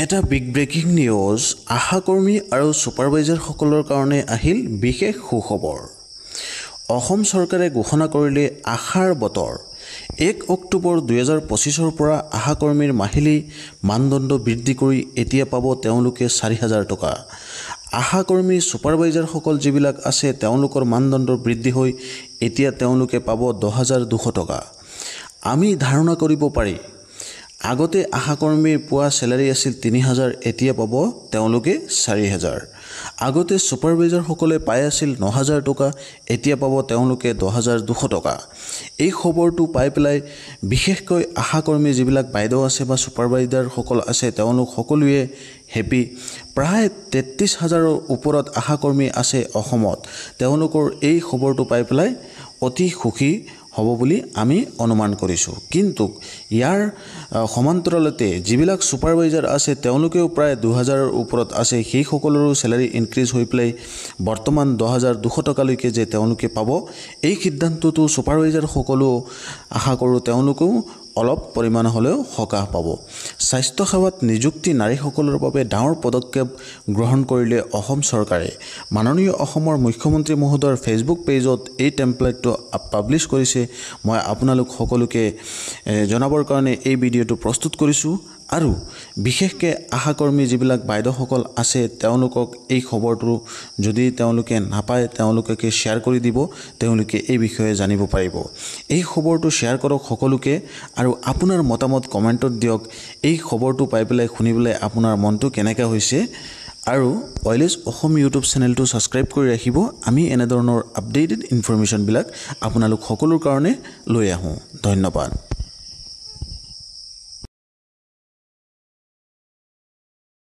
এটা big breaking news আশাকৰ্মী আৰু ছুপাৰভাইজাৰসকলৰ কাৰণে আহিল বিশেষ সুখবৰ। অসম চৰকাৰে ঘোষণা কৰিলে আশাৰ বতৰ। 1 অক্টোবৰ 2025 পৰা আশাকৰ্মীৰ মাহিলী মানদণ্ড বৃদ্ধি কৰি এতিয়া পাব তেওঁলোকে 4,000 টকা। আশাকৰ্মী ছুপাৰভাইজাৰসকল যিবিলাক আছে তেওঁলোকৰ মানদণ্ড বৃদ্ধি হৈ এতিয়া তেওঁলোকে পাব 10,200 টকা। আমি ধাৰণা কৰিব পাৰি আগতে আশাকৰ্মীৰ পোৱা চেলাৰী আছিল 3,000, এতিয়া পাব তেওঁলোকে 4,000। আগতে ছুপাৰভাইজাৰসকলে পাই আছিল 9,000 টকা, এতিয়া পাব তেওঁলোকে 10,200 টকা। এই খবৰটো পাই পেলাই বিশেষকৈ আশাকৰ্মী যিবিলাক বাইদেউ আছে বা ছুপাৰভাইজাৰসকল আছে তেওঁলোক সকলোৱে হেপী। প্ৰায় 33,000ৰ ওপৰত আশাকৰ্মী আছে অসমত। তেওঁলোকৰ এই খবৰটো পাই পেলাই অতি সুখী হ'ব বুলি আমি অনুমান কৰিছোঁ। কিন্তু ইয়াৰ সমান্তৰালতে যিবিলাক ছুপাৰভাইজাৰ আছে তেওঁলোকেও প্ৰায় 2,000ৰ ওপৰত আছে। সেই সকলৰো চেলাৰী ইনক্ৰিজ হৈ পেলাই বৰ্তমান 10,200 টকালৈকে যে তেওঁলোকে পাব, এই সিদ্ধান্তটো ছুপাৰভাইজাৰসকলেও আশা কৰোঁ তেওঁলোকেও অলপ পৰিমাণ হ'লেও সকাহ পাব। স্বাস্থ্যসেৱাত নিযুক্তি নাৰীসকলৰ বাবে ডাঙৰ পদক্ষেপ গ্ৰহণ কৰিলে অসম চৰকাৰে। মাননীয় অসমৰ মুখ্যমন্ত্ৰী মহোদয়ৰ ফেচবুক পেজত এই টেম্পলেটটো পাব্লিছ কৰিছে। মই আপোনালোক সকলোকে জনাবৰ কাৰণে এই ভিডিঅ'টো প্ৰস্তুত কৰিছোঁ। আৰু বিশেষকৈ আশাকৰ্মী যিবিলাক বাইদেউসকল আছে তেওঁলোকক এই খবৰটো যদি তেওঁলোকে নাপায় তেওঁলোকে শ্বেয়াৰ কৰি দিব, তেওঁলোকে এই বিষয়ে জানিব পাৰিব। এই খবৰটো শ্বেয়াৰ কৰক সকলোকে আৰু আপোনাৰ মতামত কমেণ্টত দিয়ক। এই খবৰটো পাই পেলাই শুনি পেলাই আপোনাৰ মনটো কেনেকৈ হৈছে। আৰু ৱাইলেছ অসম ইউটিউব চেনেলটো ছাবস্ক্ৰাইব কৰি ৰাখিব। আমি এনেধৰণৰ আপডেটেড ইনফৰমেশ্যনবিলাক আপোনালোক সকলোৰ কাৰণে লৈ আহোঁ। ধন্যবাদ।